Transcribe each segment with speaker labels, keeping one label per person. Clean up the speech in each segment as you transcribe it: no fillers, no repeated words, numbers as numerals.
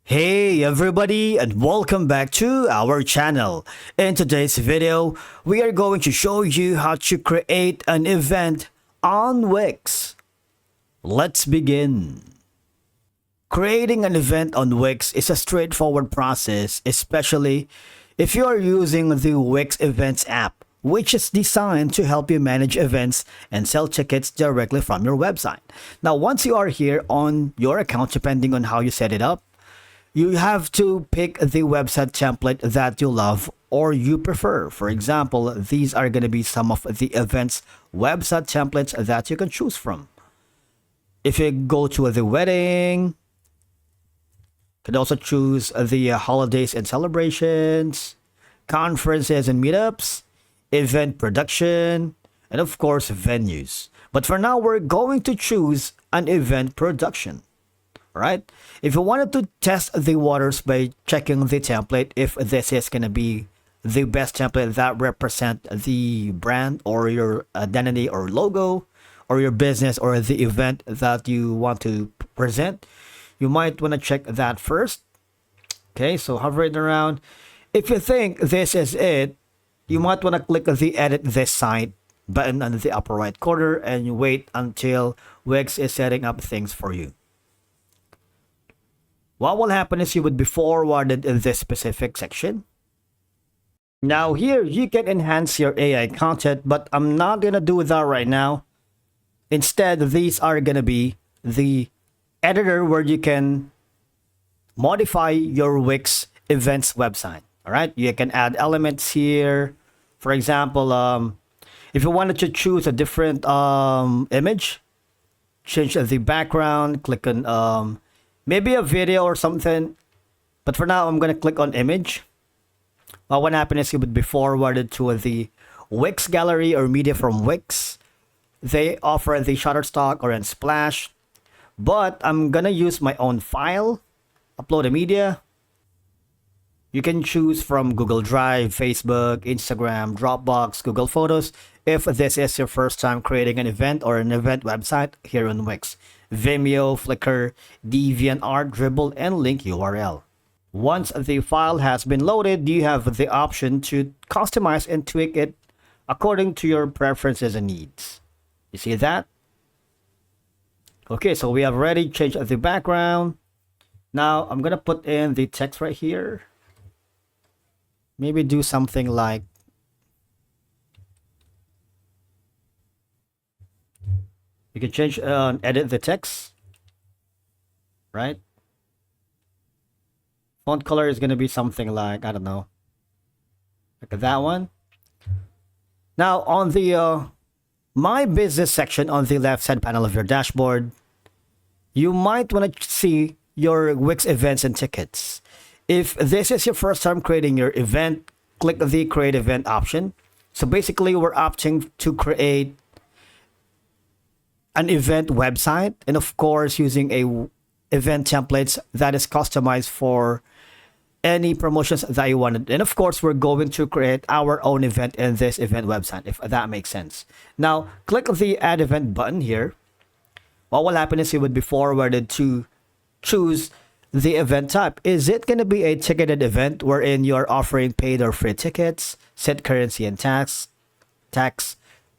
Speaker 1: Hey everybody, and welcome back to our channel. In today's video, we are going to show you how to create an event on Wix. Let's begin. Creating an event on Wix is a straightforward process, especially if you are using the Wix Events app, which is designed to help you manage events and sell tickets directly from your website. Now, once you are here on your account, depending on how you set it up, you have to pick the website template that you love or you prefer. For example, these are going to be some of the events website templates that you can choose from. If you go to the wedding, you can also choose the holidays and celebrations, conferences and meetups, event production, and of course venues. But for now, we're going to choose an event production. Right? If you wanted to test the waters by checking the template, if this is going to be the best template that represent the brand or your identity or logo or your business or the event that you want to present, you might want to check that first. Okay, so hover it around. If you think this is it, you might want to click the edit this site button on the upper right corner and you wait until Wix is setting up things for you. What will happen is you would be forwarded in this specific section. Now here you can enhance your AI content, but I'm not gonna do that right now. Instead, these are gonna be the editor where you can modify your Wix events website. All right, you can add elements here. For example, if you wanted to choose a different image, change the background, click on maybe a video or something, but for now I'm gonna click on image. What happened is you would be forwarded to the Wix gallery or media from Wix. They offer the Shutterstock or Unsplash, but I'm gonna use my own file, upload a media. You can choose from Google Drive, Facebook, Instagram, Dropbox, Google Photos if this is your first time creating an event or an event website here on Wix. Vimeo, Flickr, DeviantArt, Dribbble, and link URL. Once the file has been loaded, you have the option to customize and tweak it according to your preferences and needs. You see that? Okay, so we have already changed the background. Now I'm gonna put in the text right here. Maybe do something like you can change edit the text, right? Font color is going to be something like, I don't know, like that one. Now on the my business section on the left side panel of your dashboard, you might want to see your Wix events and tickets. If this is your first time creating your event, click the create event option. So basically we're opting to create an event website, and of course using a event templates that is customized for any promotions that you wanted. And of course we're going to create our own event in this event website, if that makes sense. Now click the add event button here. What will happen is you would be forwarded to choose the event type. Is it going to be a ticketed event wherein you're offering paid or free tickets, set currency and tax,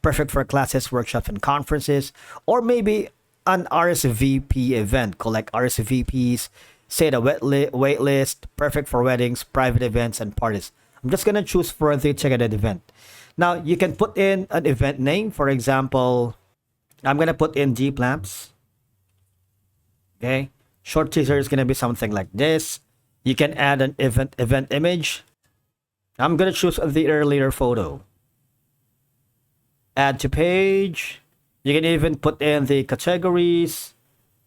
Speaker 1: perfect for classes, workshops, and conferences, or maybe an RSVP event, collect RSVPs, set a wait list, perfect for weddings, private events, and parties. I'm just gonna choose for the ticketed event. Now you can put in an event name. For example, I'm gonna put in Deep Lamps. Okay, short teaser is gonna be something like this. You can add an event image. I'm gonna choose the earlier photo. Add to page. You can even put in the categories.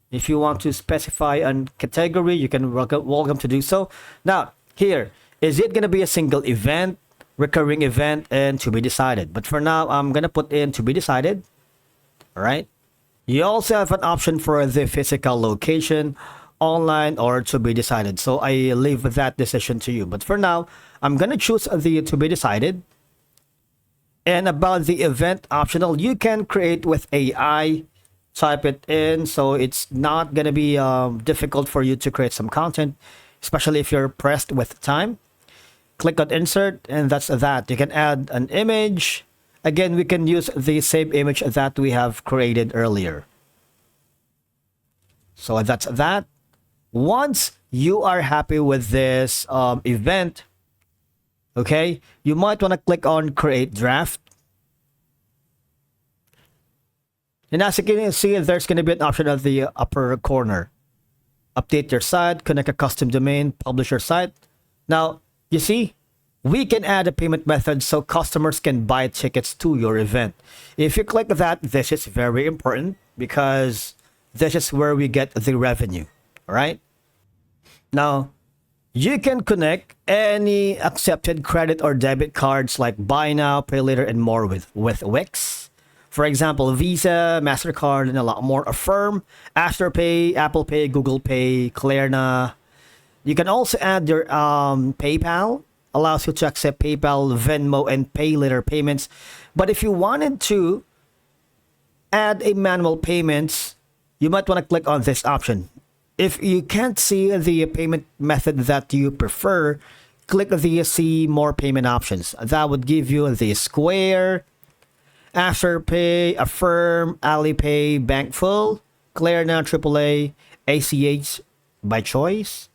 Speaker 1: If you want to specify a category, you can welcome to do so. Now here, is it gonna be a single event, recurring event, and to be decided? But for now, I'm gonna put in to be decided. All right. You also have an option for the physical location, online, or to be decided. So I leave that decision to you. But for now, I'm gonna choose the to be decided. And about the event optional, you can create with AI, type it in, so it's not gonna be difficult for you to create some content. especially if you're pressed with time. Click on insert, and that's that. You can add an image. Again, we can use the same image that we have created earlier. So that's that. Once you are happy with this event, okay, you might want to click on create draft. And as you can see, there's going to be an option at the upper corner. Update your site, connect a custom domain, publish your site. Now, you see, we can add a payment method so customers can buy tickets to your event. If you click that, this is very important because this is where we get the revenue. All right. Now, you can connect any accepted credit or debit cards like Buy Now, Pay Later, and more with Wix. For example, Visa, MasterCard, and a lot more. Affirm, Afterpay, Apple Pay, Google Pay, Klarna. You can also add your PayPal. Allows you to accept PayPal, Venmo, and Pay Later payments. But if you wanted to add a manual payments, you might want to click on this option. If you can't see the payment method that you prefer, click the see more payment options. That would give you the Square, Afterpay, Affirm, Alipay, Bankful, Klarna, AAA, ACH by choice,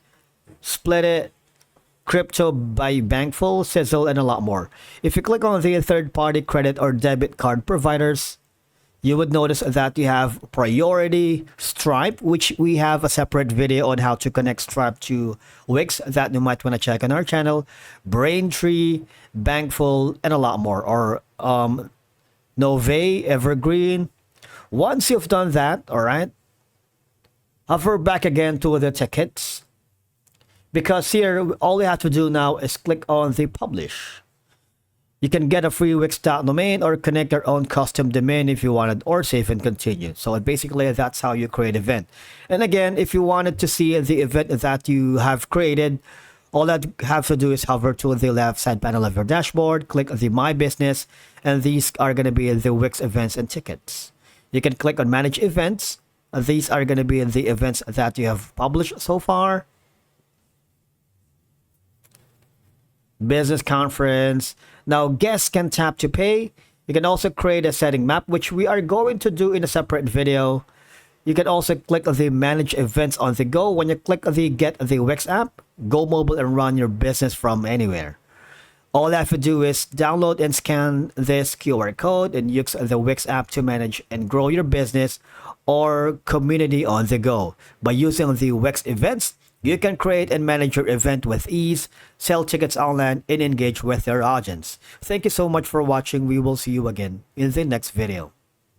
Speaker 1: Split It, Crypto by Bankful, Sizzle, and a lot more. If you click on the third-party credit or debit card providers, you would notice that you have Priority, Stripe, which we have a separate video on how to connect Stripe to Wix that you might want to check on our channel, Braintree, Bankful, and a lot more. Or Nove, Evergreen. Once you've done that, all right, hover back again to the tickets. Because here, all we have to do now is click on the publish. You can get a free Wix.domain or connect your own custom domain if you wanted, or save and continue. So basically, that's how you create an event. And again, if you wanted to see the event that you have created, all that you have to do is hover to the left side panel of your dashboard, click the My Business, and these are going to be the Wix events and tickets. You can click on Manage Events. These are going to be the events that you have published so far. Business conference. Now, guests can tap to pay. You can also create a setting map, which we are going to do in a separate video. You can also click the Manage Events on the go. When you click the Get the Wix app, go mobile and run your business from anywhere. All you have to do is download and scan this QR code and use the Wix app to manage and grow your business or community on the go. By using the Wix events, you can create and manage your event with ease, sell tickets online, and engage with your audience. Thank you so much for watching. We will see you again in the next video.